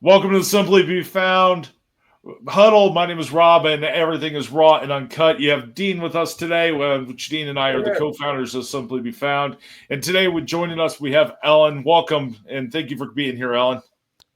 Welcome to Simply Be Found. Huddle, my name is Rob, and everything is raw and uncut. You have Dean with us today, which Dean and I are the co-founders of Simply Be Found. And today, with joining us, we have Ellen. Welcome, and thank you for being here, Ellen.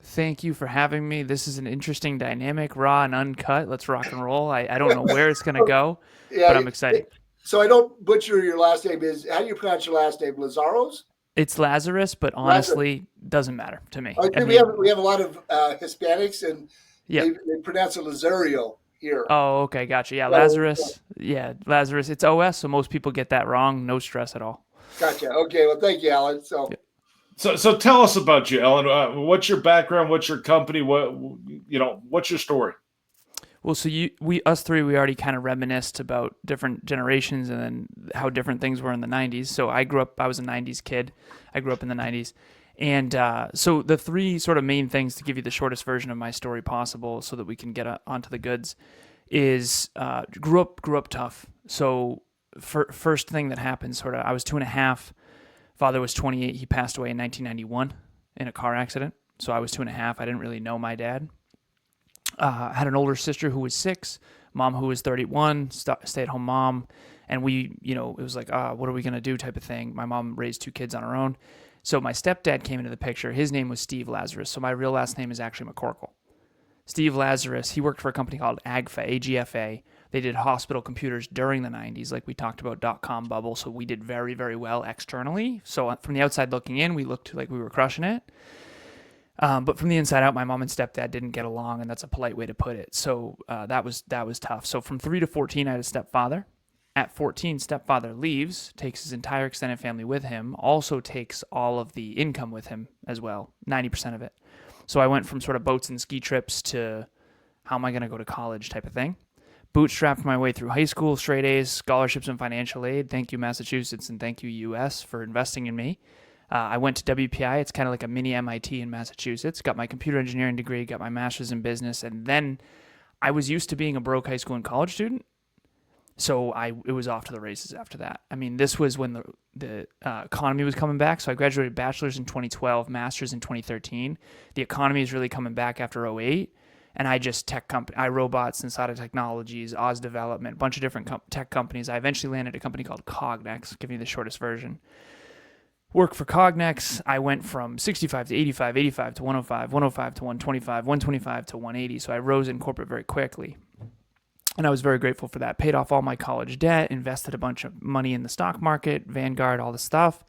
Thank you for having me. This is an interesting dynamic, raw and uncut. Let's rock and roll. I don't know where it's going to go, but Yeah. I'm excited. So I don't butcher your last name. How do you pronounce your last name? Lazaros? It's Lazarus, but Lazarus. honestly, doesn't matter to me. We have a lot of Hispanics, and yeah. they pronounce it Lazario here. Oh, okay, gotcha. Yeah, So, Lazarus. Yeah, Lazarus. It's OS, so most people get that wrong. No stress at all. Gotcha. Okay. Well, thank you, Alan. Yeah. So tell us about you, Ellen. What's your background? What's your company? What's your story? Well, so us three, we already kind of reminisced about different generations and then how different things were in the 90s. So I was a 90s kid. I grew up in the 90s. And so the three sort of main things to give you the shortest version of my story possible so that we can get onto the goods is grew up tough. So first thing that happened, sort of, I was 2.5. Father was 28. He passed away in 1991 in a car accident. So I was 2.5. I didn't really know my dad. Had an older sister who was 6, mom who was 31, stay-at-home mom. And we, it was like, what are we going to do type of thing. My mom raised 2 kids on her own. So my stepdad came into the picture. His name was Steve Lazarus. So my real last name is actually McCorkle. Steve Lazarus, he worked for a company called AGFA. They did hospital computers during the 90s, like we talked about .com bubble. So we did very, very well externally. So from the outside looking in, we looked like we were crushing it. But from the inside out, my mom and stepdad didn't get along, and that's a polite way to put it. So that was tough. So from 3 to 14, I had a stepfather. At 14, stepfather leaves, takes his entire extended family with him, also takes all of the income with him as well, 90% of it. So I went from sort of boats and ski trips to how am I going to go to college type of thing. Bootstrapped my way through high school, straight A's, scholarships and financial aid. Thank you, Massachusetts, and thank you, US, for investing in me. I went to WPI. It's kind of like a mini MIT in Massachusetts. Got my computer engineering degree, got my master's in business, and then I was used to being a broke high school and college student. So it was off to the races after that. I mean, this was when the economy was coming back. So I graduated bachelor's in 2012, master's in 2013. The economy is really coming back after 2008. And I just iRobots, Sensata Technologies, Oz Development, a bunch of different tech companies. I eventually landed at a company called Cognex, giving you the shortest version. Work for Cognex, I went from 65 to 85, 85 to 105, 105 to 125, 125 to 180. So I rose in corporate very quickly. And I was very grateful for that. Paid off all my college debt, invested a bunch of money in the stock market, Vanguard, all the stuff.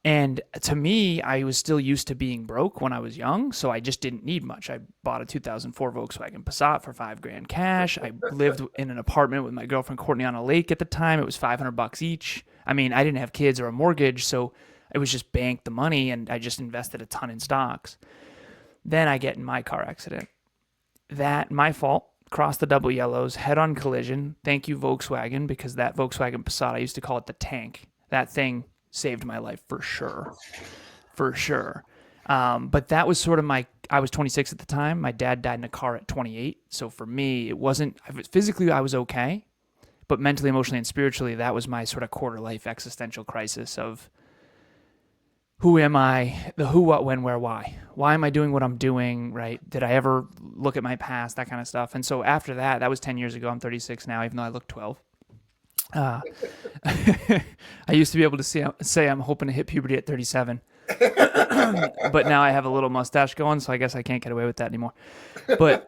And to me, I was still used to being broke when I was young, so I just didn't need much. I bought a 2004 Volkswagen Passat for $5,000 cash. I lived in an apartment with my girlfriend Courtney on a lake at the time. It was $500 each. I mean, I didn't have kids or a mortgage, so it was just bank the money, and I just invested a ton in stocks. Then I get in my car accident. My fault. Cross the double yellows, head-on collision. Thank you, Volkswagen, because that Volkswagen Passat, I used to call it the tank. That thing saved my life for sure. For sure. But that was sort of I was 26 at the time. My dad died in a car at 28. So for me, it wasn't, physically I was okay, but mentally, emotionally, and spiritually, that was my sort of quarter-life existential crisis of who am I, the who, what, when, where, why. Why am I doing what I'm doing, right? Did I ever look at my past, that kind of stuff? And so after that was 10 years ago. I'm 36 now, even though I look 12. I used to be able to say I'm hoping to hit puberty at 37. But now I have a little mustache going, so I guess I can't get away with that anymore. But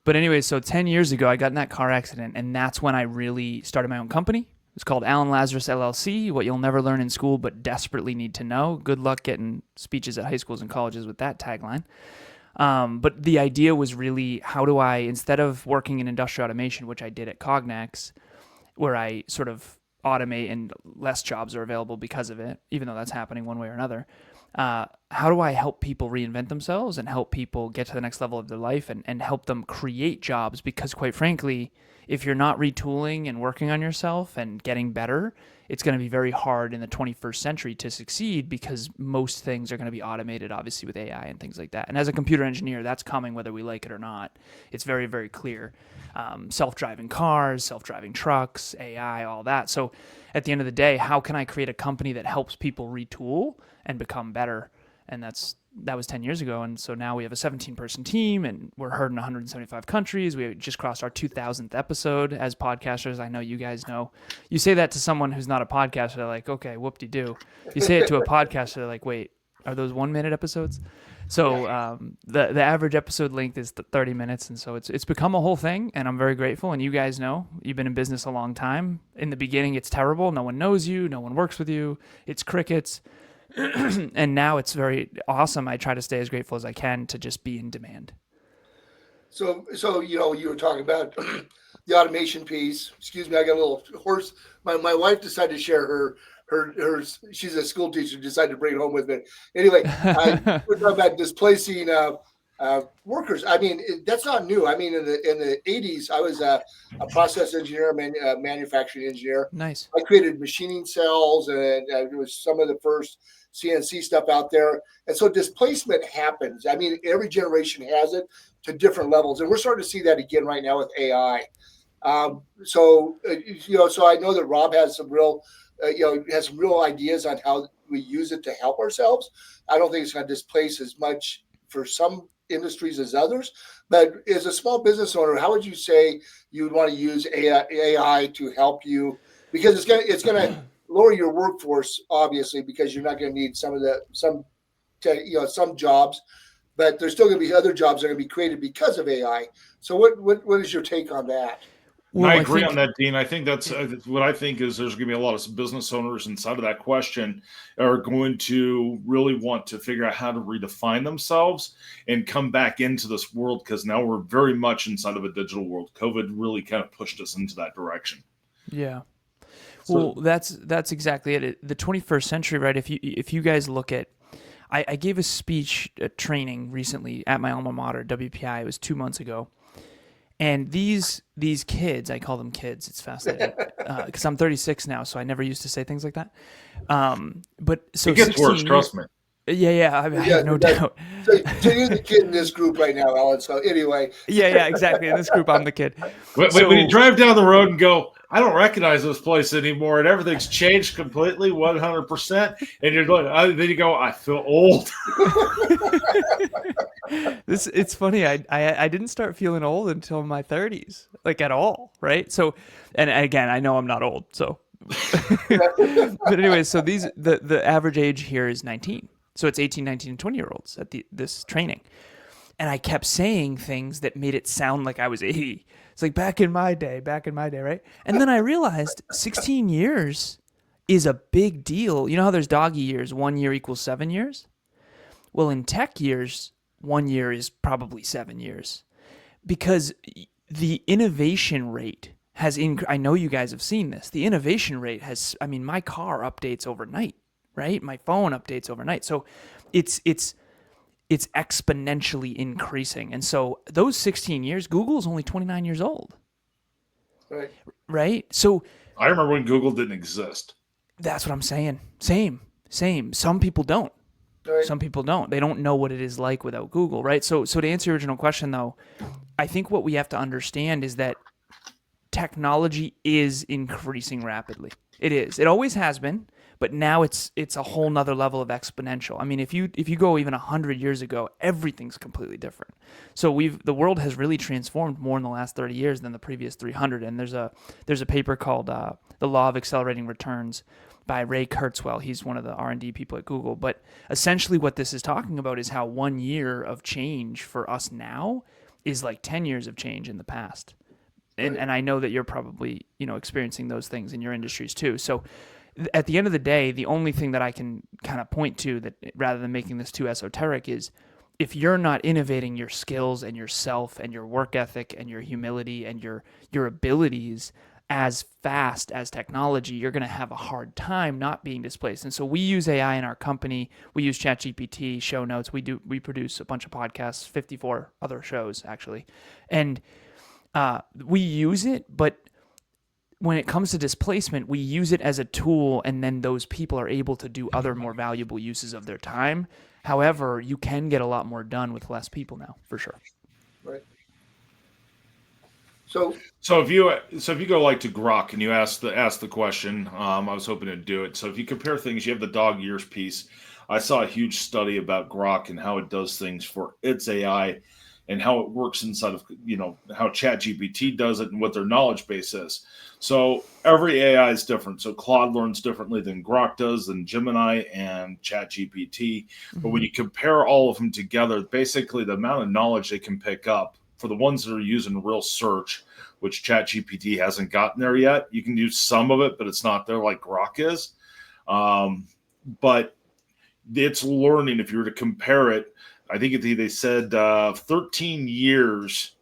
but anyway, so 10 years ago, I got in that car accident, and that's when I really started my own company. It's called Alan Lazarus LLC, what you'll never learn in school but desperately need to know. Good luck getting speeches at high schools and colleges with that tagline. But the idea was really, how do I, instead of working in industrial automation, which I did at Cognex, where I sort of automate and less jobs are available because of it, even though that's happening one way or another, how do I help people reinvent themselves and help people get to the next level of their life and help them create jobs? Because quite frankly, if you're not retooling and working on yourself and getting better, it's going to be very hard in the 21st century to succeed because most things are going to be automated, obviously, with AI and things like that. And as a computer engineer, that's coming whether we like it or not. It's very, very clear. Self-driving cars, self-driving trucks, AI, all that. So at the end of the day, how can I create a company that helps people retool and become better? And that's that was 10 years ago. And so now we have a 17-person team and we're heard in 175 countries. We just crossed our 2000th episode as podcasters. I know you guys know. You say that to someone who's not a podcaster, they're like, okay, whoop-de-doo. You say it to a podcaster, they're like, wait, are those 1-minute episodes? So the average episode length is 30 minutes. And so it's become a whole thing. And I'm very grateful. And you guys know, you've been in business a long time. In the beginning, it's terrible. No one knows you. No one works with you. It's crickets. And now it's very awesome. I try to stay as grateful as I can to just be in demand. So you were talking about the automation piece. Excuse me, I got a little hoarse. My wife decided to share her. She's a school teacher. Decided to bring it home with me. Anyway, we're talking about displacing workers. I mean, that's not new. I mean, in the 80s, I was a process engineer, manufacturing engineer. Nice. I created machining cells, and it was some of the first CNC stuff out there. And so displacement happens. I mean, every generation has it to different levels. And we're starting to see that again right now with AI. So I know that Rob has some real, has some real ideas on how we use it to help ourselves. I don't think it's going to displace as much for some industries as others. But as a small business owner, how would you say you would want to use AI to help you? Because it's going to lower your workforce, obviously, because you're not going to need some jobs, but there's still going to be other jobs that are going to be created because of AI. So what is your take on that? Well, I agree on that, Dean. I think that's what I think is there's going to be a lot of business owners inside of that question are going to really want to figure out how to redefine themselves and come back into this world, because now we're very much inside of a digital world. COVID really kind of pushed us into that direction. Yeah. Well, that's exactly it. The 21st century, right? If you guys look at, I gave a speech training recently at my alma mater, WPI. It was 2 months ago, and these kids, I call them kids. It's fascinating because I'm 36 now, so I never used to say things like that. But so it gets worse, trust me. Yeah, I have no doubt. So you're the kid in this group right now, Alan. So anyway. Yeah, exactly. In this group, I'm the kid. When you drive down the road and go, I don't recognize this place anymore, and everything's changed completely, 100%, and you're going, then you go, I feel old. It's funny. I didn't start feeling old until my 30s, like at all, right? So, and again, I know I'm not old, so. But anyway, so the average age here is 19. So it's 18, 19, and 20-year-olds at this training. And I kept saying things that made it sound like I was 80. It's like back in my day, right? And then I realized 16 years is a big deal. You know how there's doggy years, 1 year equals 7 years? Well, in tech years, 1 year is probably 7 years. Because the innovation rate has I know you guys have seen this. The innovation rate has, I mean, my car updates overnight, right? My phone updates overnight. So it's exponentially increasing. And so those 16 years, Google's only 29 years old. Right? So I remember when Google didn't exist. That's what I'm saying. Same. Some people don't. Right. Some people don't. They don't know what it is like without Google, right? So to answer your original question, though, I think what we have to understand is that technology is increasing rapidly. It is. It always has been, but now it's a whole nother level of exponential. I mean, if you go even 100 years ago, everything's completely different. So the world has really transformed more in the last 30 years than the previous 300. And there's a paper called The Law of Accelerating Returns by Ray Kurzweil. He's one of the R&D people at Google. But essentially what this is talking about is how 1 year of change for us now is like 10 years of change in the past. And I know that you're probably, experiencing those things in your industries too. So at the end of the day, the only thing that I can kind of point to that rather than making this too esoteric is if you're not innovating your skills and yourself and your work ethic and your humility and your abilities as fast as technology, you're going to have a hard time not being displaced. And so we use AI in our company. We use ChatGPT, show notes. We produce a bunch of podcasts, 54 other shows actually. And we use it, but when it comes to displacement, we use it as a tool, and then those people are able to do other more valuable uses of their time. However, you can get a lot more done with less people now, for sure. Right. So if you go like to Grok and you ask the question, I was hoping to do it. So if you compare things, you have the dog years piece. I saw a huge study about Grok and how it does things for its AI and how it works inside of, how ChatGPT does it and what their knowledge base is. So every AI is different. So Claude learns differently than Grok does, than Gemini and ChatGPT. But when you compare all of them together, basically the amount of knowledge they can pick up for the ones that are using real search, which ChatGPT hasn't gotten there yet. You can use some of it, but it's not there like Grok is. But it's learning. If you were to compare it, I think they said 13 years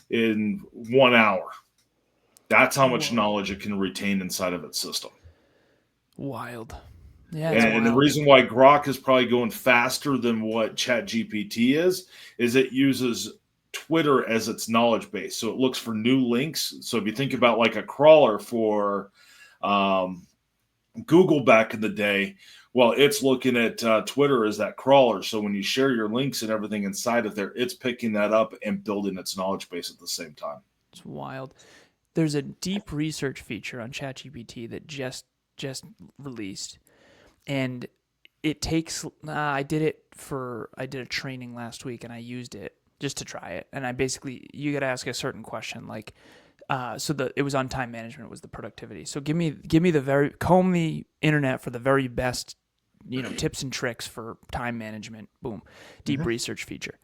in 1 hour. That's how much knowledge it can retain inside of its system. Wild. Yeah. And the reason why Grok is probably going faster than what ChatGPT is it uses Twitter as its knowledge base. So it looks for new links. So if you think about like a crawler for Google back in the day, well, it's looking at Twitter as that crawler. So when you share your links and everything inside of there, it's picking that up and building its knowledge base at the same time. It's wild. There's a deep research feature on ChatGPT that just released, and it takes. I did a training last week, and I used it just to try it. And you got to ask a certain question, like, it was on time management, was the productivity. So give me comb the internet for the very best, tips and tricks for time management. Boom, deep research feature,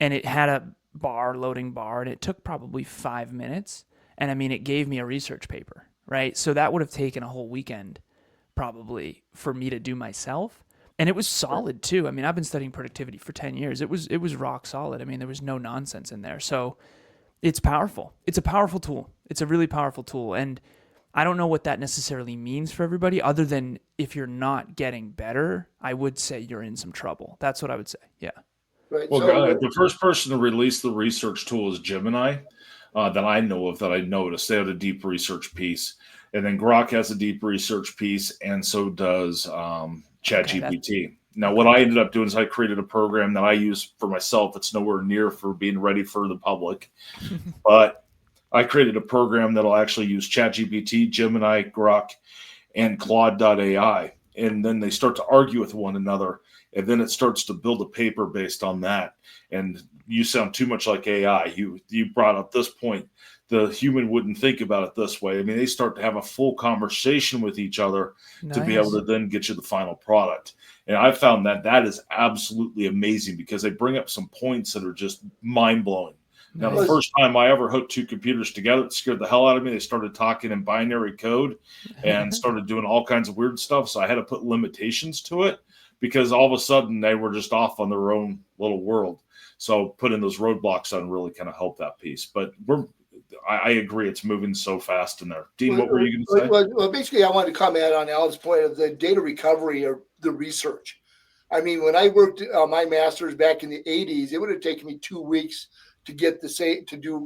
and it had a loading bar, and it took probably 5 minutes. And I mean, it gave me a research paper, right? So that would have taken a whole weekend probably for me to do myself. And it was solid too. I mean, I've been studying productivity for 10 years. It was rock solid. I mean, there was no nonsense in there. So it's powerful. It's a powerful tool. It's a really powerful tool. And I don't know what that necessarily means for everybody, other than if you're not getting better, I would say you're in some trouble. That's what I would say. Yeah. Right. Well, the first person to release the research tool is Gemini. That I know of, that I noticed. They had a deep research piece. And then Grok has a deep research piece, and so does ChatGPT. Now, what I ended up doing is I created a program that I use for myself. It's nowhere near for being ready for the public. But I created a program that'll actually use ChatGPT, Gemini, Grok, and Claude.ai. And then they start to argue with one another. And then it starts to build a paper based on that. And you sound too much like AI. You brought up this point. The human wouldn't think about it this way. I mean, they start to have a full conversation with each other to be able to then get you the final product. And I found that is absolutely amazing, because they bring up some points that are just mind-blowing. Now, the first time I ever hooked two computers together, it scared the hell out of me. They started talking in binary code and started doing all kinds of weird stuff. So I had to put limitations to it, because all of a sudden they were just off on their own little world. So putting those roadblocks on really kind of helped that piece. But I agree, it's moving so fast in there. Dean, what were you going to say? Well, basically, I wanted to comment on Alan's point of the data recovery or the research. I mean, when I worked on my master's back in the 80s, it would have taken me 2 weeks to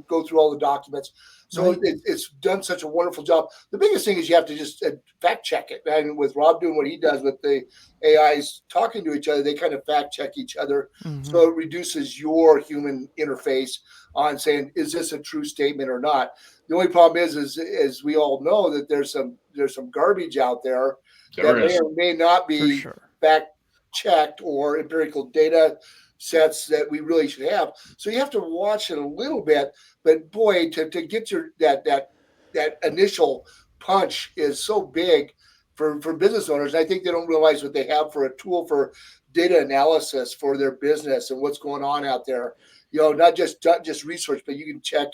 go through all the documents. So it's done such a wonderful job. The biggest thing is you have to just fact check it. And with Rob doing what he does with the AIs talking to each other, they kind of fact check each other. So it reduces your human interface on saying, is this a true statement or not? The only problem is we all know that there's some garbage out there that may or may not be fact checked, or empirical data sets that we really should have. So you have to watch it a little bit, but boy, to get your that initial punch is so big for business owners. And I think they don't realize what they have for a tool for data analysis for their business and what's going on out there. Not just research, but you can check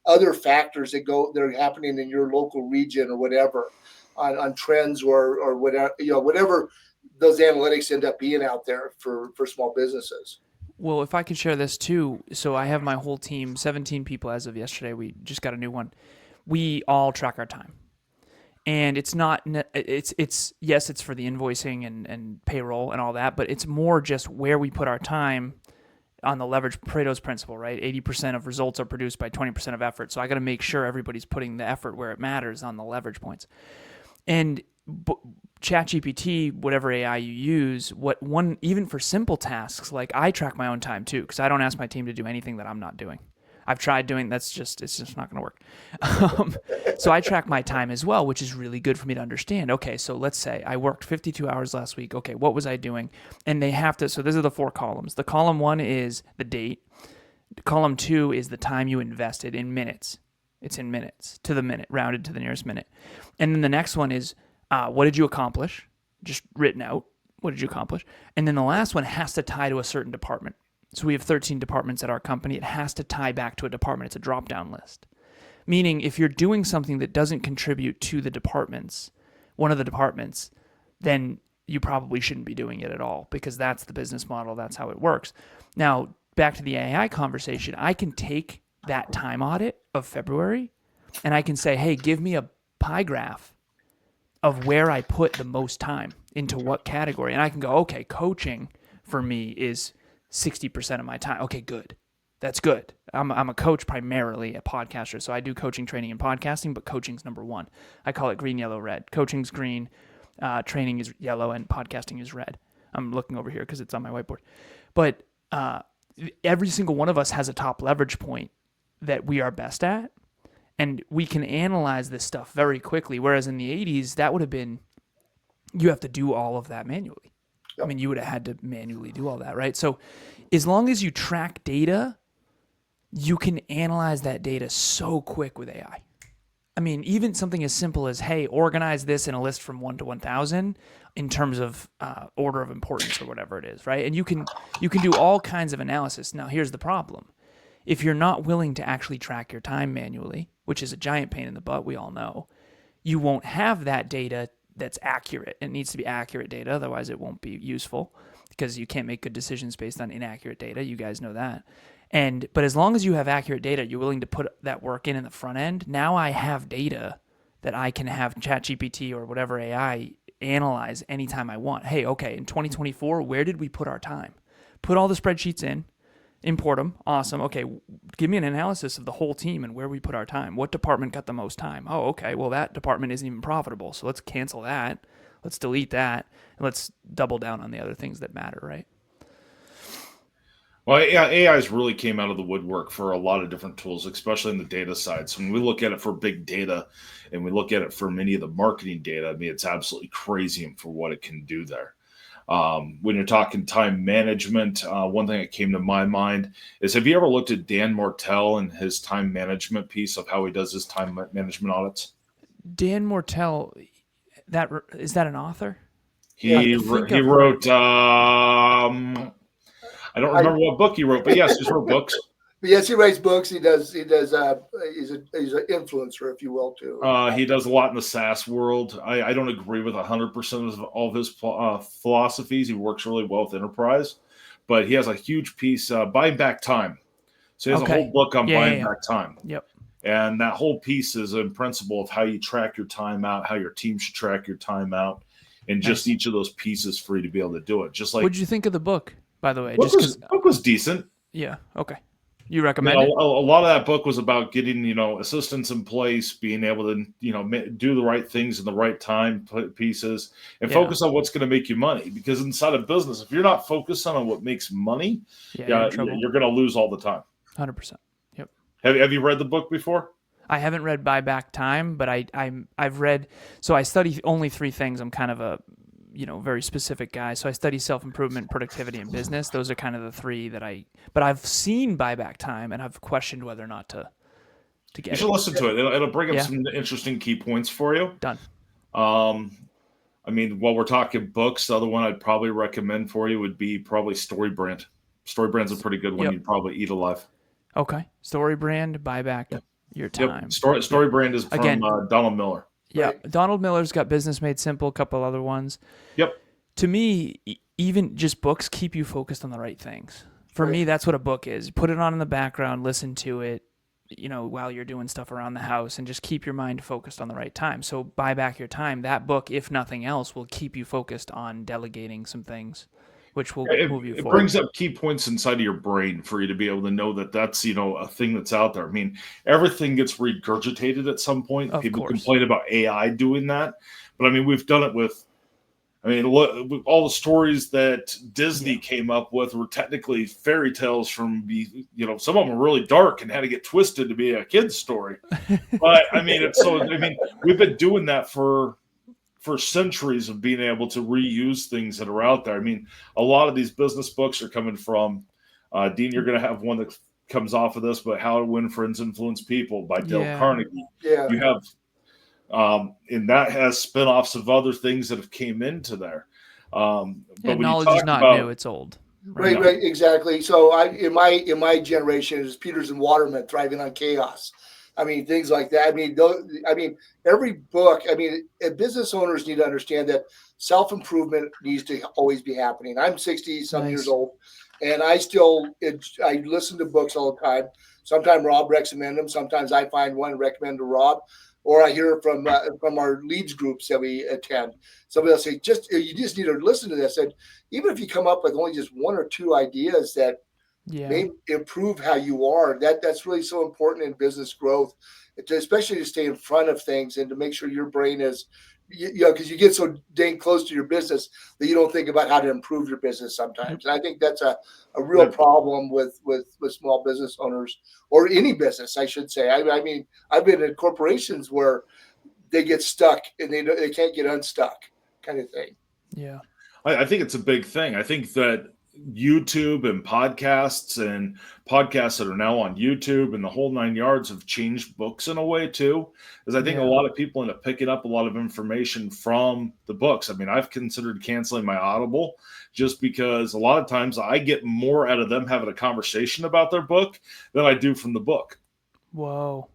other factors that are happening in your local region or whatever on trends or whatever, whatever those analytics end up being out there for small businesses. Well, if I could share this too. So I have my whole team, 17 people as of yesterday. We just got a new one. We all track our time. And it's not, yes, it's for the invoicing and payroll and all that, but it's more just where we put our time on the leverage Pareto's principle, right? 80% of results are produced by 20% of effort. So I got to make sure everybody's putting the effort where it matters on the leverage points. And ChatGPT, whatever AI you use, even for simple tasks, like I track my own time too, because I don't ask my team to do anything that I'm not doing. I've tried doing it's just not going to work. So I track my time as well, which is really good for me to understand. Okay, so let's say I worked 52 hours last week. Okay, what was I doing? And they have to, so these are the 4 columns. The column 1 is the date. Column 2 is the time you invested in minutes. It's in minutes to the minute, rounded to the nearest minute. And then the next one is what did you accomplish? Just written out. What did you accomplish? And then the last one has to tie to a certain department. So we have 13 departments at our company. It has to tie back to a department. It's a drop-down list. Meaning if you're doing something that doesn't contribute to the departments, one of the departments, then you probably shouldn't be doing it at all because that's the business model. That's how it works. Now, back to the AI conversation, I can take that time audit of February and I can say, hey, give me a pie graph of where I put the most time into what category. And I can go, okay, coaching for me is 60% of my time. Okay, good. That's good. I'm a coach primarily, a podcaster. So I do coaching, training, and podcasting, but coaching's number 1. I call it green, yellow, red. Coaching's green, training is yellow, and podcasting is red. I'm looking over here because it's on my whiteboard. But every single one of us has a top leverage point that we are best at. And we can analyze this stuff very quickly. Whereas in the 80s, that would have been, you have to do all of that manually. I mean, you would have had to manually do all that, right? So as long as you track data, you can analyze that data so quick with AI. I mean, even something as simple as, hey, organize this in a list from 1 to 1,000 in terms of order of importance or whatever it is, right? And you can do all kinds of analysis. Now, here's the problem. If you're not willing to actually track your time manually, which is a giant pain in the butt, we all know, you won't have that data that's accurate. It needs to be accurate data, otherwise it won't be useful because you can't make good decisions based on inaccurate data. You guys know that. But as long as you have accurate data, you're willing to put that work in the front end. Now I have data that I can have ChatGPT or whatever AI analyze anytime I want. Hey, okay, in 2024, where did we put our time? Put all the spreadsheets in. Import them. Awesome. Okay, give me an analysis of the whole team and where we put our time. What department got the most time? Oh, okay. Well, that department isn't even profitable. So let's cancel that. Let's delete that. And let's double down on the other things that matter, right? Well, yeah, AI's really came out of the woodwork for a lot of different tools, especially in the data side. So when we look at it for big data and we look at it for many of the marketing data, I mean, it's absolutely crazy for what it can do there. When you're talking time management, one thing that came to my mind is, have you ever looked at Dan Mortel and his time management piece of how he does his time management audits? Dan Mortel, is that an author? He wrote, I don't remember what book he wrote, but yes, he's wrote books. Yes, he writes books. He's an influencer, if you will, too. He does a lot in the SaaS world. I don't agree with 100% of all of his philosophies. He works really well with enterprise, but he has a huge piece, buying back time. So he has a whole book on buying back time. Yep. And that whole piece is in principle of how you track your time out, how your team should track your time out, and just each of those pieces for you to be able to do it. Just like, what did you think of the book, by the way? Book was decent. Yeah. Okay. You recommend it? A lot of that book was about getting, assistants in place, being able to, do the right things in the right time pieces, and focus on what's going to make you money. Because inside of business, if you're not focused on what makes money, you're going to lose all the time. 100%. Yep. Have you read the book before? I haven't read Buy Back Time, but I've read. So I study only 3 things. I'm kind of a very specific guy. So I study self-improvement, productivity, and business. Those are kind of the 3 but I've seen Buy Back Time and I've questioned whether or not to get it. You should listen to it. It'll bring up some interesting key points for you. Done. I mean, while we're talking books, the other one I'd probably recommend for you would be probably StoryBrand. StoryBrand's a pretty good one. Yep. You'd probably eat alive. Okay. StoryBrand, Buy Back Your Time. Yep. StoryBrand is from Donald Miller. Yeah, Right. Donald Miller's got Business Made Simple, a couple other ones. Yep. To me, even just books keep you focused on the right things. For me, that's what a book is. Put it on in the background, listen to it, while you're doing stuff around the house, and just keep your mind focused on the right time. So Buy Back Your Time. That book, if nothing else, will keep you focused on delegating some things, which will move you forward. It brings up key points inside of your brain for you to be able to know that that's, a thing that's out there. I mean, everything gets regurgitated at some point. People complain about AI doing that. But, I mean, we've done it with, I mean, look, all the stories that Disney came up with were technically fairy tales from, some of them were really dark and had to get twisted to be a kid's story. But I mean, we've been doing that for centuries of being able to reuse things that are out there. I mean, a lot of these business books are coming from, Dean, you're going to have one that comes off of this, but How to Win Friends, Influence People by Dale Carnegie. Yeah. You have, and that has spinoffs of other things that have came into there. But when knowledge is not new; it's old. Right, exactly. So in my generation, it was Peters and Waterman, Thriving on Chaos. I mean, things like that. I mean, every book. I mean, business owners need to understand that self-improvement needs to always be happening. I'm 60-some years old, and I listen to books all the time. Sometimes Rob recommends them. Sometimes I find one and recommend to Rob, or I hear from our leads groups that we attend. Somebody will say, you just need to listen to this. And even if you come up with only just one or two ideas that may improve how you are, that's really so important in business growth, especially to stay in front of things and to make sure your brain is, because you get so dang close to your business that you don't think about how to improve your business sometimes. And I think that's a real problem with small business owners, or any business, I should say. I mean, I've been in corporations where they get stuck and they can't get unstuck, kind of thing. Yeah. I think it's a big thing. I think that YouTube and podcasts that are now on YouTube and the whole 9 yards have changed books in a way too, because I think a lot of people end up picking up a lot of information from the books. I mean, I've considered canceling my Audible just because a lot of times I get more out of them having a conversation about their book than I do from the book. Whoa.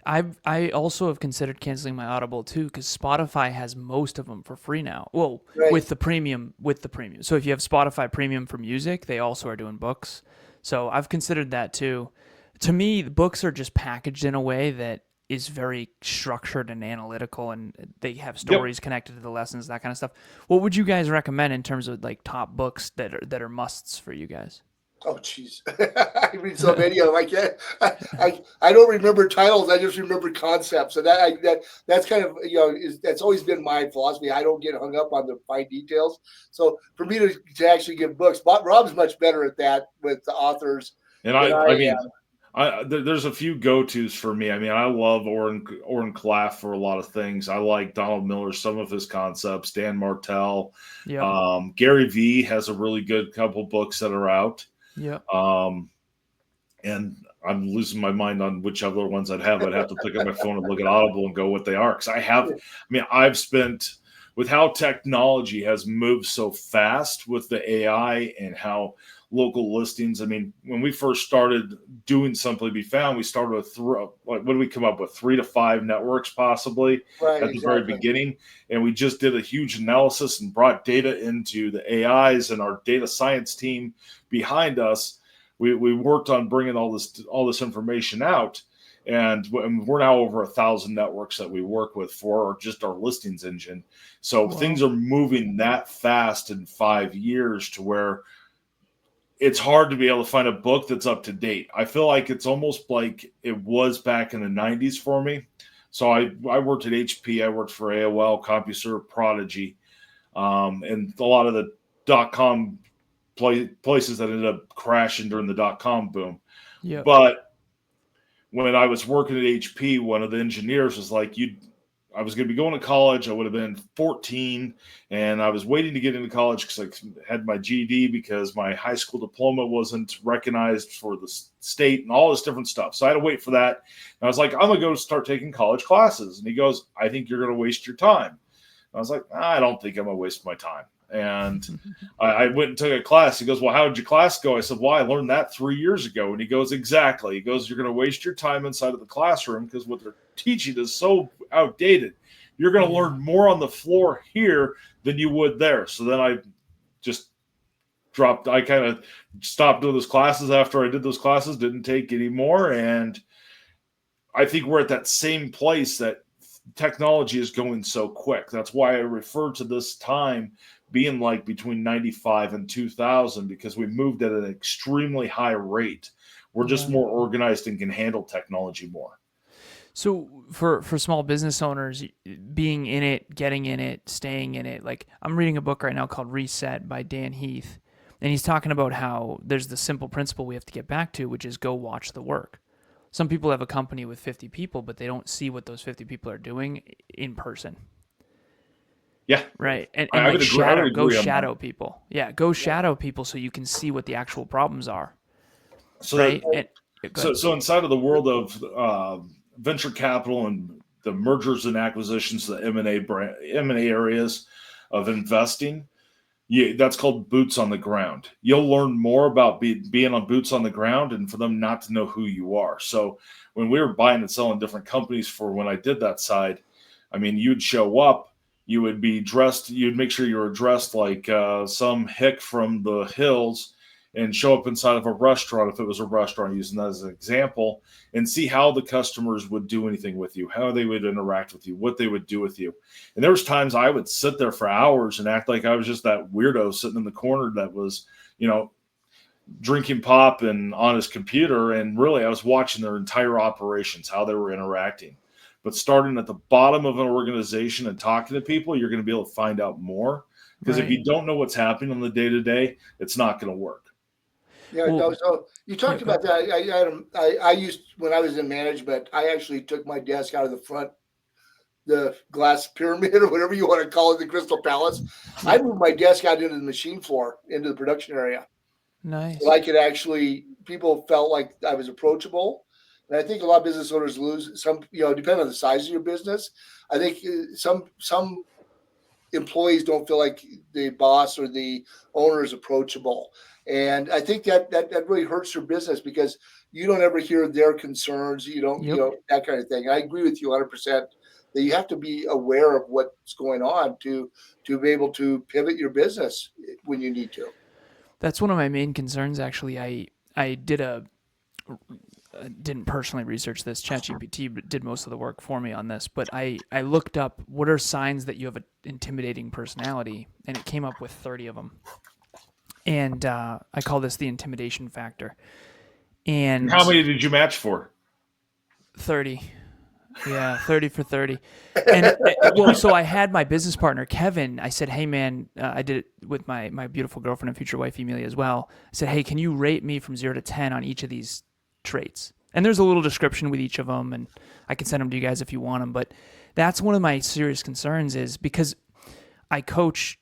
I also have considered canceling my Audible too, because Spotify has most of them for free now. Well, with the premium. So if you have Spotify Premium for music, they also are doing books. So I've considered that too. To me, the books are just packaged in a way that is very structured and analytical, and they have stories connected to the lessons, that kind of stuff. What would you guys recommend in terms of like top books that are musts for you guys? Oh, geez. I read so many of them. I don't remember titles. I just remember concepts. And that's kind of, that's always been my philosophy. I don't get hung up on the fine details. So for me to actually give books, Rob's much better at that with the authors. And there's a few go-tos for me. I mean, I love Oren Klaff for a lot of things. I like Donald Miller, some of his concepts, Dan Martell. Gary Vee has a really good couple books that are out. Yeah. And I'm losing my mind on which other ones I'd have. I'd have to pick up my phone and look at Audible and go what they are. Because I've spent, with how technology has moved so fast with the AI and how local listings. I mean, when we first started doing Simply Be Found, we started with what did we come up with? 3 to 5 networks possibly at the very beginning. And we just did a huge analysis and brought data into the AIs and our data science team behind us. We worked on bringing all this information out. And we're now over 1,000 networks that we work with for just our listings engine. So things are moving that fast in 5 years to where it's hard to be able to find a book that's up to date. I feel like it's almost like it was back in the 90s for me. So I worked at HP, I worked for AOL, CompuServe, Prodigy, and a lot of the .com places that ended up crashing during the .com boom. Yeah. But when I was working at HP, one of the engineers was like, I was going to be going to college. I would have been 14, and I was waiting to get into college because I had my GED because my high school diploma wasn't recognized for the state and all this different stuff. So I had to wait for that. And I was like, I'm going to go start taking college classes. And he goes, I think you're going to waste your time. And I was like, I don't think I'm going to waste my time. And I went and took a class. He goes, well, how did your class go? I said, well, I learned that 3 years ago. And he goes, exactly. He goes, you're going to waste your time inside of the classroom because what they're teaching is so outdated. You're going to learn more on the floor here than you would there. So then I just I kind of stopped doing those classes after I did those classes, didn't take any more. And I think we're at that same place that technology is going so quick. That's why I refer to this time being like between 95 and 2000, because we moved at an extremely high rate. We're just more organized and can handle technology more. So for small business owners, being in it, getting in it, staying in it, like I'm reading a book right now called Reset by Dan Heath, and he's talking about how there's the simple principle we have to get back to, which is go watch the work. Some people have a company with 50 people, but they don't see what those 50 people are doing in person. Yeah. Right. And I like would agree. I would go agree on shadow that. people. Yeah. Go shadow people so you can see what the actual problems are. So Right. So inside of the world of venture capital and the mergers and acquisitions, the M&A areas of investing, that's called boots on the ground. You'll learn more about being on boots on the ground and for them not to know who you are. So when we were buying and selling different companies for when I did that side, I mean, you'd show up, you would be dressed, you'd make sure you were dressed like some hick from the hills and show up inside of a restaurant, if it was a restaurant, using that as an example, and see how the customers would do anything with you, how they would interact with you, what they would do with you. And there was times I would sit there for hours and act like I was just that weirdo sitting in the corner that was, drinking pop and on his computer. And really I was watching their entire operations, how they were interacting. But starting at the bottom of an organization and talking to people, you're going to be able to find out more. Because if you don't know what's happening on the day-to-day, it's not going to work. Yeah, no, so you talked about that. I used, when I was in management, I actually took my desk out of the front, the glass pyramid or whatever you want to call it, the Crystal Palace. I moved my desk out into the machine floor, into the production area. Nice. So I could actually, people felt like I was approachable. And I think a lot of business owners lose some, depending on the size of your business. I think some employees don't feel like the boss or the owner is approachable. And I think that really hurts your business because you don't ever hear their concerns. You don't, that kind of thing. I agree with you 100% that you have to be aware of what's going on to be able to pivot your business when you need to. That's one of my main concerns, actually. I didn't personally research this. ChatGPT did most of the work for me on this, but I looked up what are signs that you have an intimidating personality, and it came up with 30 of them. And I call this the intimidation factor. And how many did you match for? 30. Yeah, 30 for 30. And so I had my business partner, Kevin. I said, hey, man, I did it with my beautiful girlfriend and future wife, Emilia, as well. I said, hey, can you rate me from 0 to 10 on each of these traits? And there's a little description with each of them, and I can send them to you guys if you want them. But that's one of my serious concerns, is because I coach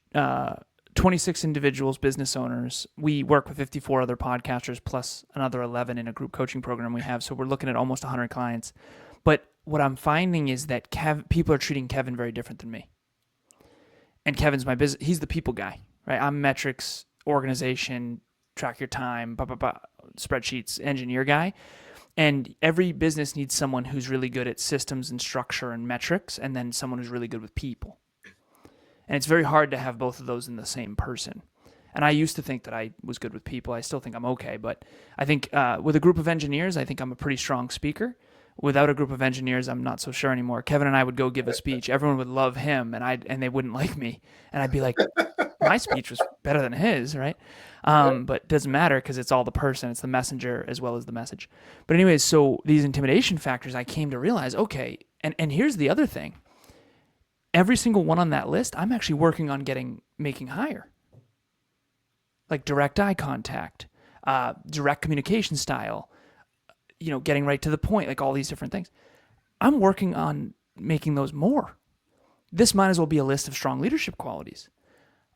26 individuals, business owners. We work with 54 other podcasters plus another 11 in a group coaching program we have. So we're looking at almost 100 clients. But what I'm finding is that people are treating Kevin very different than me. And Kevin's my business. He's the people guy, right? I'm metrics, organization, track your time, spreadsheets, engineer guy. And every business needs someone who's really good at systems and structure and metrics, and then someone who's really good with people. And it's very hard to have both of those in the same person. And I used to think that I was good with people. I still think I'm okay. But I think with a group of engineers, I think I'm a pretty strong speaker. Without a group of engineers, I'm not so sure anymore. Kevin and I would go give a speech. Everyone would love him, and they wouldn't like me. And I'd be like, my speech was better than his, right? But it doesn't matter because it's all the person. It's the messenger as well as the message. But anyways, so these intimidation factors, I came to realize, okay, and here's the other thing. Every single one on that list, I'm actually working on making higher. Like direct eye contact, direct communication style, getting right to the point, like all these different things. I'm working on making those more. This might as well be a list of strong leadership qualities.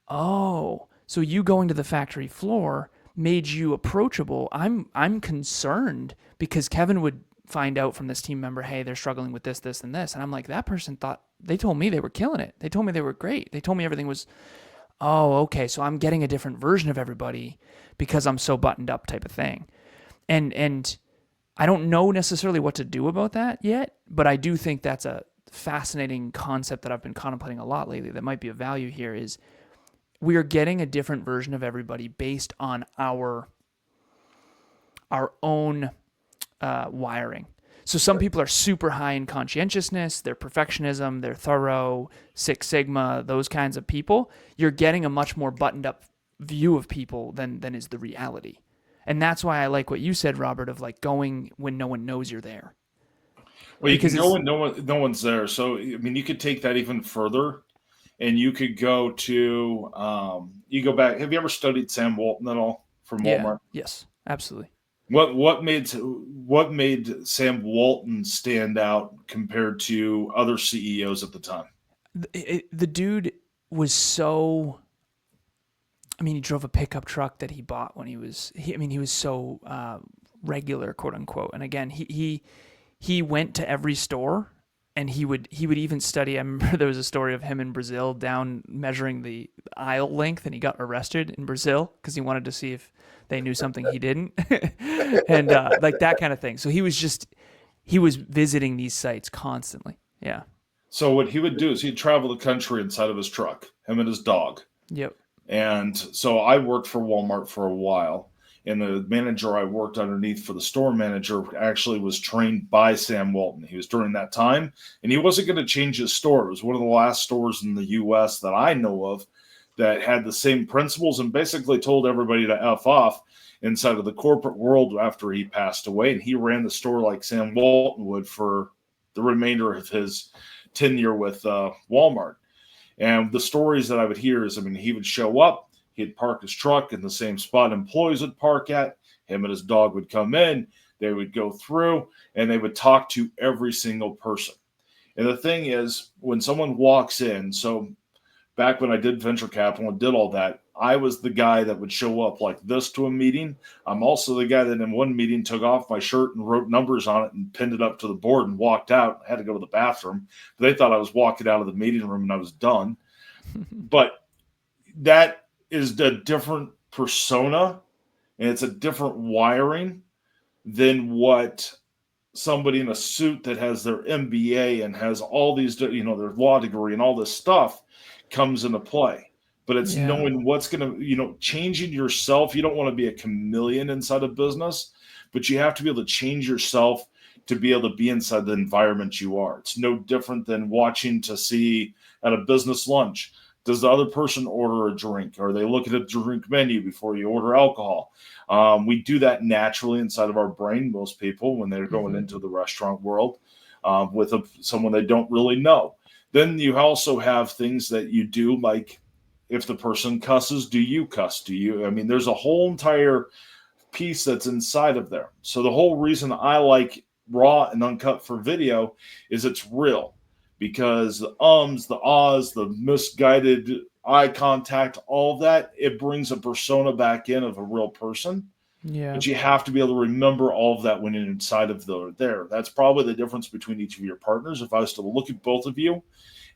Oh, so you going to the factory floor made you approachable. I'm concerned because Kevin would find out from this team member, hey, they're struggling with this, this, and this. And I'm like, that person they told me they were killing it. They told me they were great. They told me everything was, oh, okay. So I'm getting a different version of everybody because I'm so buttoned up type of thing. And I don't know necessarily what to do about that yet, but I do think that's a fascinating concept that I've been contemplating a lot lately that might be of value here is we are getting a different version of everybody based on our own wiring. So some people are super high in conscientiousness, they're perfectionism, they're thorough, Six Sigma, those kinds of people. You're getting a much more buttoned up view of people than is the reality. And that's why I like what you said, Robert, of like going when no one knows you're there. Well, you can because go and no one's there. So I mean, you could take that even further, and you could go to you go back. Have you ever studied Sam Walton at all from yeah, Walmart? yes, absolutely. What made Sam Walton stand out compared to other CEOs at the time? The dude was so. I mean, he drove a pickup truck that he bought when he was. He was so regular, quote unquote. And again, he went to every store, and he would even study. I remember there was a story of him in Brazil down measuring the aisle length, and he got arrested in Brazil because he wanted to see if they knew something he didn't, and like that kind of thing. So he was visiting these sites constantly. Yeah. So what he would do is he'd travel the country inside of his truck, him and his dog. Yep. And so I worked for Walmart for a while, and the manager I worked underneath for the store manager actually was trained by Sam Walton. He was during that time, and he wasn't going to change his store. It was one of the last stores in the U.S. that I know of that had the same principles and basically told everybody to F off inside of the corporate world after he passed away. And he ran the store like Sam Walton would for the remainder of his tenure with Walmart. And the stories that I would hear is, I mean, he would show up, he'd park his truck in the same spot employees would park at, him and his dog would come in, they would go through, and they would talk to every single person. And the thing is, when someone walks in, so back when I did venture capital and did all that, I was the guy that would show up like this to a meeting. I'm also the guy that in one meeting took off my shirt and wrote numbers on it and pinned it up to the board and walked out. I had to go to the bathroom. But they thought I was walking out of the meeting room and I was done. But that is a different persona, and it's a different wiring than what somebody in a suit that has their MBA and has all these, their law degree and all this stuff comes into play. But it's knowing what's going to, changing yourself. You don't want to be a chameleon inside a business, but you have to be able to change yourself to be able to be inside the environment you are. It's no different than watching to see at a business lunch. Does the other person order a drink? Are they looking at the drink menu before you order alcohol? We do that naturally inside of our brain, most people, when they're going into the restaurant world with someone they don't really know. Then you also have things that you do, like if the person cusses, do you cuss? There's a whole entire piece that's inside of there. So the whole reason I like raw and uncut for video is it's real, because the the ahs, the misguided eye contact, all of that, it brings a persona back in of a real person. Yeah. But you have to be able to remember all of that when you're inside of there. That's probably the difference between each of your partners. If I was to look at both of you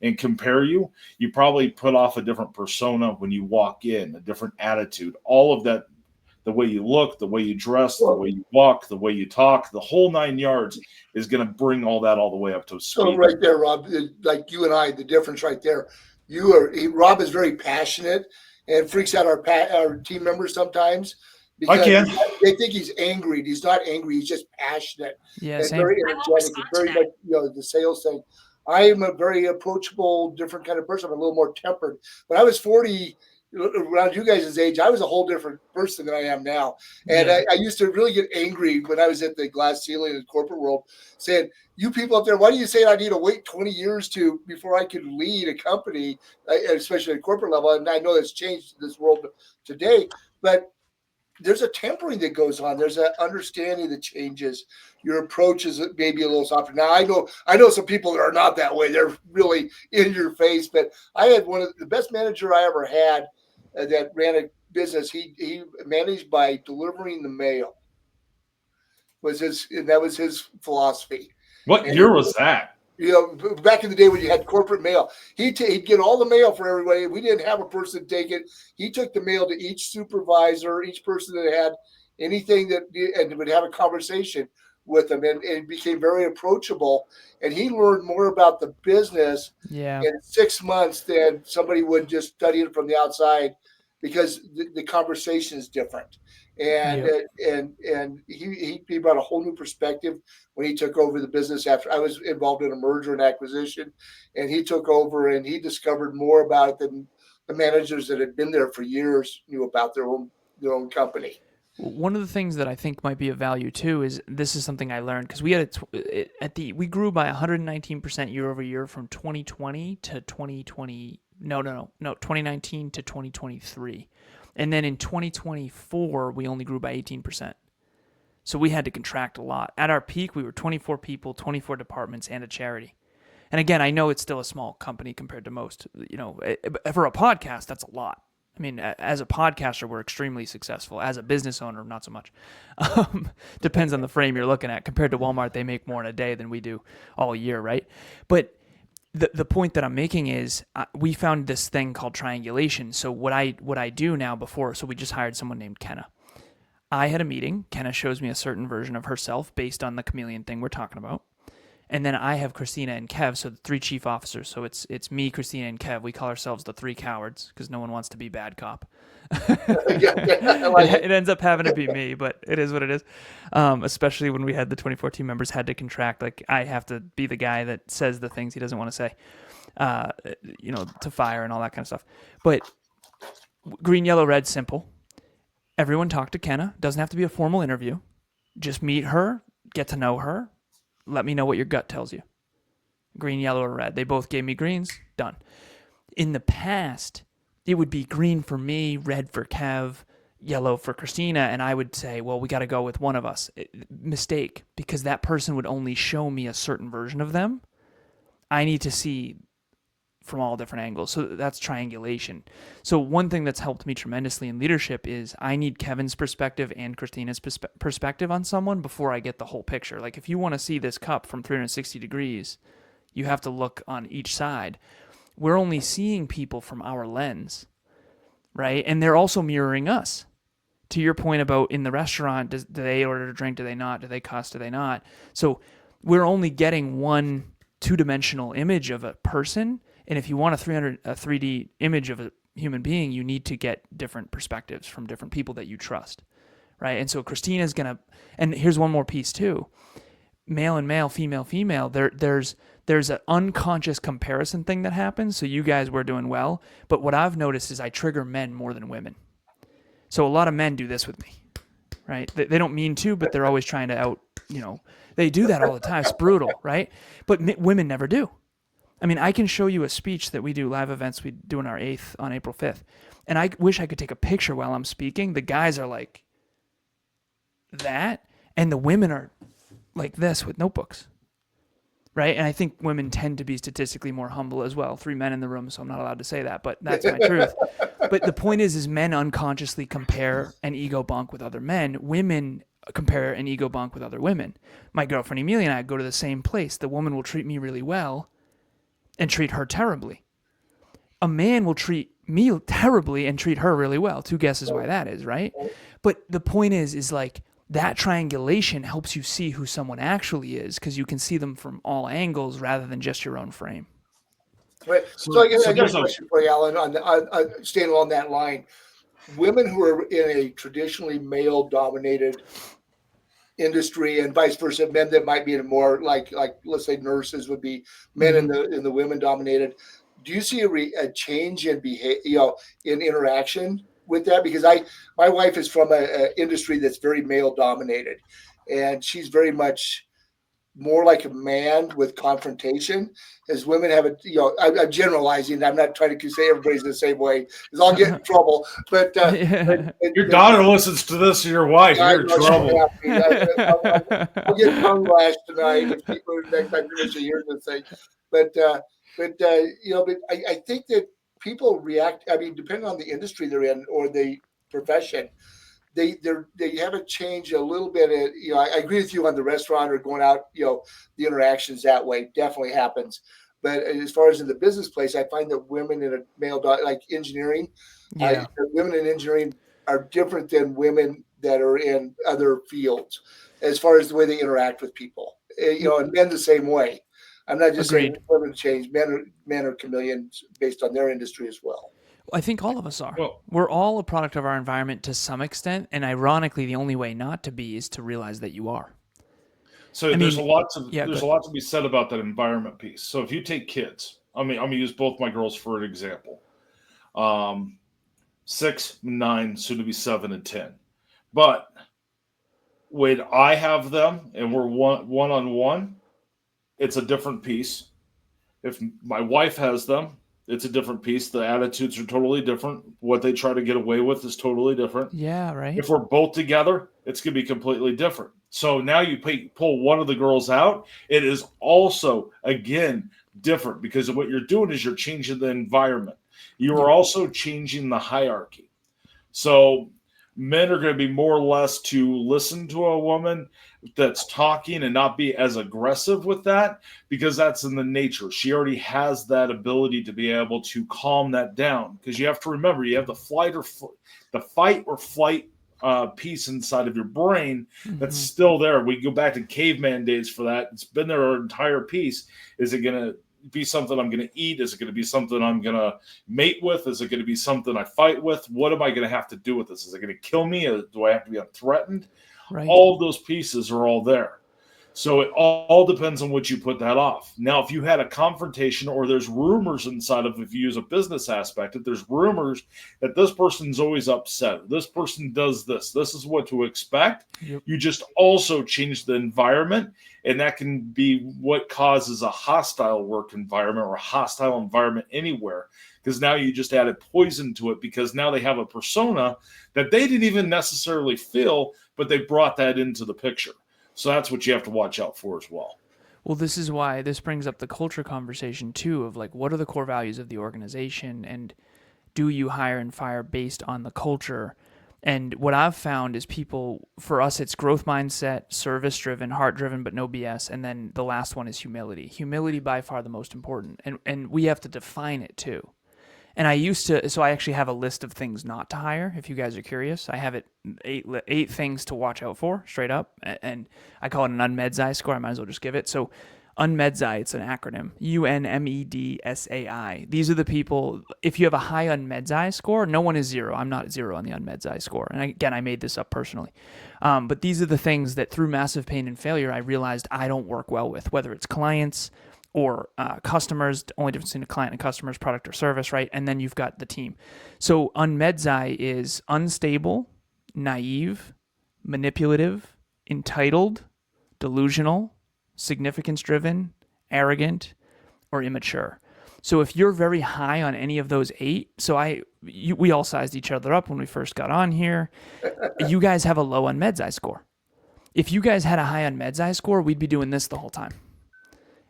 and compare you, you probably put off a different persona when you walk in, a different attitude, all of that, the way you look, the way you dress, the way you walk, the way you talk, the whole 9 yards is going to bring all that all the way up to speed. So right there, Rob, like you and I, the difference right there, Rob is very passionate and freaks out our team members sometimes. Because they think he's angry. He's not angry. He's just passionate. Yeah, and very energetic. And very much, the sales thing. I am a very approachable, different kind of person. I'm a little more tempered. When I was 40, around you guys' age, I was a whole different person than I am now. And I used to really get angry when I was at the glass ceiling in the corporate world, saying, you people up there, why do you say I need to wait 20 years before I could lead a company, especially at a corporate level? And I know that's changed this world today. But there's a tempering that goes on. There's an understanding that changes. Your approach is maybe a little softer. Now, I know some people that are not that way. They're really in your face. But I had one of the best manager I ever had that ran a business. He managed by delivering the mail. That was his philosophy. What year was that? Back in the day when you had corporate mail, he'd get all the mail for everybody. We didn't have a person take it. He took the mail to each supervisor, each person that had anything and would have a conversation with them, and it became very approachable. And he learned more about the business in 6 months than somebody would just study it from the outside, because the conversation is different. And he brought a whole new perspective when he took over the business after I was involved in a merger and acquisition, and he took over and he discovered more about it than the managers that had been there for years knew about their own company. One of the things that I think might be of value too is this is something I learned because we had we grew by 119% year over year from 2020 to 2020. No, 2019 to 2023. And then in 2024, we only grew by 18%. So we had to contract a lot. At our peak, we were 24 people, 24 departments, and a charity. And again, I know it's still a small company compared to most. For a podcast, that's a lot. I mean, as a podcaster, we're extremely successful. As a business owner, not so much. Depends on the frame you're looking at. Compared to Walmart, they make more in a day than we do all year, right? But the point that I'm making is we found this thing called triangulation. So what I do now so we just hired someone named Kenna. I had a meeting. Kenna shows me a certain version of herself based on the chameleon thing we're talking about. And then I have Christina and Kev, so the 3 chief officers. So it's me, Christina, and Kev. We call ourselves the 3 cowards because no one wants to be bad cop. It ends up having to be me, but it is what it is. Especially when we had the 24 team members had to contract. Like I have to be the guy that says the things he doesn't want to say, to fire and all that kind of stuff. But green, yellow, red, simple. Everyone talk to Kenna. Doesn't have to be a formal interview. Just meet her, get to know her. Let me know what your gut tells you. Green, yellow, or red. They both gave me greens. Done. In the past, it would be green for me, red for Kev, yellow for Christina, and I would say, well, we got to go with one of us. Mistake, because that person would only show me a certain version of them. I need to see from all different angles. So that's triangulation. So one thing that's helped me tremendously in leadership is I need Kevin's perspective and Christina's perspective on someone before I get the whole picture. Like if you want to see this cup from 360 degrees, you have to look on each side. We're only seeing people from our lens, right? And they're also mirroring us. To your point about in the restaurant, do they order a drink? Do they not? Do they cuss? Do they not? So we're only getting one 2-dimensional image of a person. And if you want a 3D image of a human being, you need to get different perspectives from different people that you trust, right? And so Christina's going to, and here's one more piece too. Male and male, female, female, there's an unconscious comparison thing that happens. So you guys were doing well. But what I've noticed is I trigger men more than women. So a lot of men do this with me, right? They don't mean to, but they're always trying to they do that all the time. It's brutal, right? But women never do. I mean, I can show you a speech that we do, live events we do in our 8th on April 5th. And I wish I could take a picture while I'm speaking. The guys are like that, and the women are like this with notebooks, right? And I think women tend to be statistically more humble as well. 3 men in the room, so I'm not allowed to say that, but that's my truth. But the point is men unconsciously compare an ego bunk with other men. Women compare an ego bunk with other women. My girlfriend Emilia and I go to the same place. The woman will treat me really well and treat her terribly. A man will treat me terribly and treat her really well. 2 guesses why that is, right? But the point is like that triangulation helps you see who someone actually is because you can see them from all angles rather than just your own frame. Right. So I got a question for you, Alan, on staying along that line. Women who are in a traditionally male-dominated industry and vice versa, men that might be in a more like let's say nurses would be men in the women dominated. Do you see a change in behavior, in interaction with that? Because my wife is from a industry that's very male dominated, and she's very much more like a man with confrontation, as women have I'm generalizing. I'm not trying to say everybody's the same way because I'll get in trouble. But your daughter listens to this, or your wife, you're in trouble. I'll get tongue lashed tonight if people next time finish a year this thing. But I think that people react. I mean, depending on the industry they're in or the profession, they haven't changed a little bit. I agree with you on the restaurant or going out. The interactions that way definitely happens. But as far as in the business place, I find that women in a male like engineering, women in engineering are different than women that are in other fields, as far as the way they interact with people. And men the same way. I'm not just saying women change. Men are chameleons based on their industry as well. I think all of us are. Well, we're all a product of our environment to some extent, and ironically, the only way not to be is to realize that you are. So there's a lot to be said about that environment piece. So if you take kids, I'm gonna use both my girls for an example. 6, 9, soon to be 7 and 10. But when I have them and we're one on one, it's a different piece. If my wife has them, it's a different piece. The attitudes are totally different. What they try to get away with is totally different. Yeah, right. If we're both together, it's going to be completely different. So now you pull one of the girls out, it is also, again, different because what you're doing is you're changing the environment. You are also changing the hierarchy. So men are going to be more or less to listen to a woman that's talking and not be as aggressive with that because that's in the nature. She already has that ability to be able to calm that down because you have to remember you have the fight or flight piece inside of your brain that's still there. We go back to caveman days for that. It's been there our entire piece. Is it going to be something I'm going to eat? Is it going to be something I'm going to mate with? Is it going to be something I fight with? What am I going to have to do with this? Is it going to kill me? Do I have to be threatened? Right. All of those pieces are all there. So it all depends on what you put that off. Now, if you had a confrontation or there's rumors inside of, if you use a business aspect, if there's rumors that this person's always upset, this person does this is what to expect. Yep. You just also change the environment, and that can be what causes a hostile work environment or a hostile environment anywhere. Because now you just added poison to it because now they have a persona that they didn't even necessarily feel, but they brought that into the picture. So that's what you have to watch out for as well. Well, this is why this brings up the culture conversation too of like, what are the core values of the organization and do you hire and fire based on the culture? And what I've found is people, for us, it's growth mindset, service driven, heart driven, but no BS. And then the last one is humility. Humility by far the most important. And we have to define it too. And I actually have a list of things not to hire, if you guys are curious. I have it eight things to watch out for, straight up. And I call it an UNMEDSAI score. I might as well just give it. So UNMEDSAI, it's an acronym, UNMEDSAI. These are the people, if you have a high UNMEDSAI score, no one is zero. I'm not zero on the UNMEDSAI score. And again, I made this up personally. But these are the things that through massive pain and failure, I realized I don't work well with, whether it's clients or customers. The only difference between a client and customer is product or service, right? And then you've got the team. So UNMEDSAI is unstable, naive, manipulative, entitled, delusional, significance-driven, arrogant, or immature. So if you're very high on any of those 8, we all sized each other up when we first got on here. You guys have a low UNMEDSAI score. If you guys had a high UNMEDSAI score, we'd be doing this the whole time.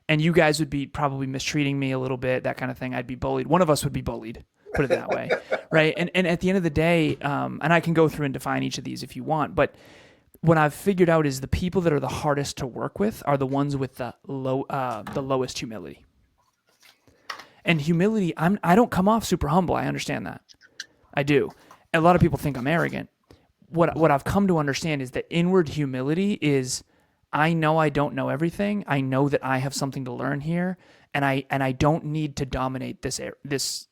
And you guys would be probably mistreating me a little bit, that kind of thing. I'd be bullied. One of us would be bullied, put it that way, right? And at the end of the day, and I can go through and define each of these if you want, but what I've figured out is the people that are the hardest to work with are the ones with the lowest humility. And humility, I don't come off super humble. I understand that. I do. A lot of people think I'm arrogant. What I've come to understand is that inward humility is, I know I don't know everything. I know that I have something to learn here, and I don't need to dominate this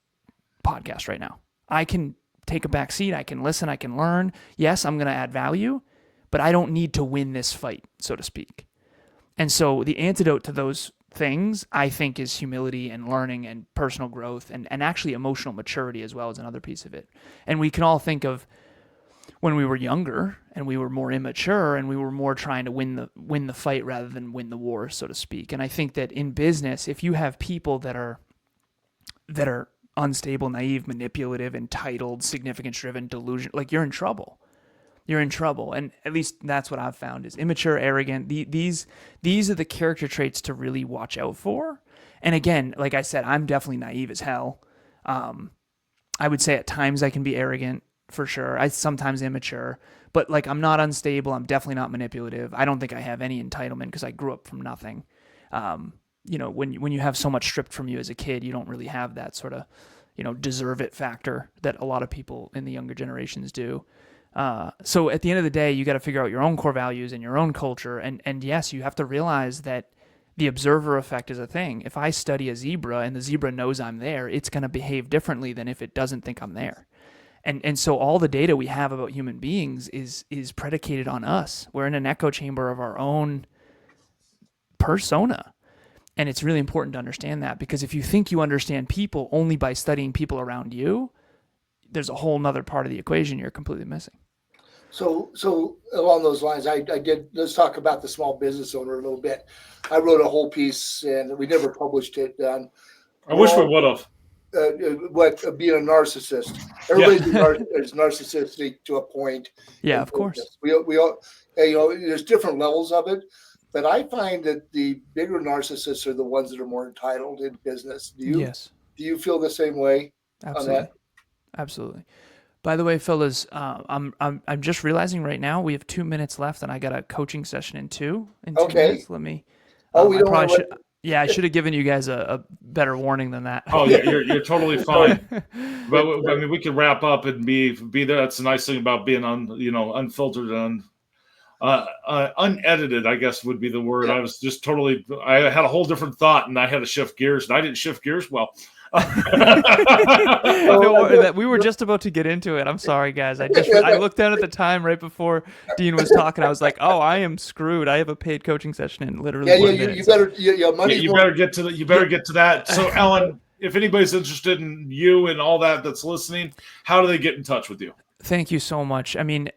podcast right now. I can take a back seat. I can listen. I can learn. Yes, I'm going to add value, but I don't need to win this fight, so to speak. And so the antidote to those things, I think, is humility and learning and personal growth and actually emotional maturity as well as another piece of it. And we can all think of when we were younger and we were more immature and we were more trying to win the fight rather than win the war, so to speak. And I think that in business, if you have people that are unstable, naive, manipulative, entitled, significance-driven, delusional, like you're in trouble. You're in trouble. And at least that's what I've found is immature, arrogant. These are the character traits to really watch out for. And again, like I said, I'm definitely naive as hell. I would say at times I can be arrogant. For sure. I sometimes immature, but like I'm not unstable. I'm definitely not manipulative. I don't think I have any entitlement because I grew up from nothing. When you have so much stripped from you as a kid, you don't really have that sort of, deserve it factor that a lot of people in the younger generations do. So at the end of the day, you got to figure out your own core values and your own culture. And yes, you have to realize that the observer effect is a thing. If I study a zebra and the zebra knows I'm there, it's going to behave differently than if it doesn't think I'm there. And so all the data we have about human beings is predicated on us. We're in an echo chamber of our own persona. And it's really important to understand that, because if you think you understand people only by studying people around you, there's a whole nother part of the equation you're completely missing. So along those lines, I did. Let's talk about the small business owner a little bit. I wrote a whole piece, and we never published it. I wish we would have. What being a narcissist? Everybody's is narcissistic to a point. Yeah, of course. We all, there's different levels of it, but I find that the bigger narcissists are the ones that are more entitled in business. Do you? Yes. Do you feel the same way? Absolutely. On that? Absolutely. By the way, fellas, I'm just realizing right now we have 2 minutes left, and I got a coaching session in 2 minutes. Let me. We don't probably should. Yeah, I should have given you guys a better warning than that. Oh, yeah, you're totally fine. But I mean, we can wrap up and be there. That's the nice thing about being unfiltered and unedited, I guess would be the word. Yeah. I was just I had a whole different thought, and I had to shift gears, and I didn't shift gears well. We were just about to get into it. I'm sorry, guys. I looked down at the time right before Dean was talking. I was like, "Oh, I am screwed. I have a paid coaching session in literally." You better get to that. So, Ellen, if anybody's interested in you and all that's listening, how do they get in touch with you? Thank you so much. I mean,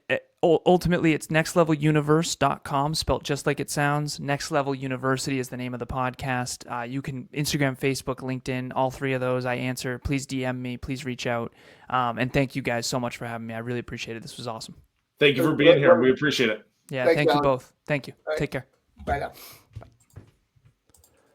ultimately, it's nextleveluniverse.com, spelled just like it sounds. Next Level University is the name of the podcast. You can Instagram, Facebook, LinkedIn, all 3 of those. I answer. Please DM me. Please reach out. And thank you guys so much for having me. I really appreciate it. This was awesome. Thank you for being here. We appreciate it. Yeah, thank you both. Thank you. Right. Take care. Bye now. Bye.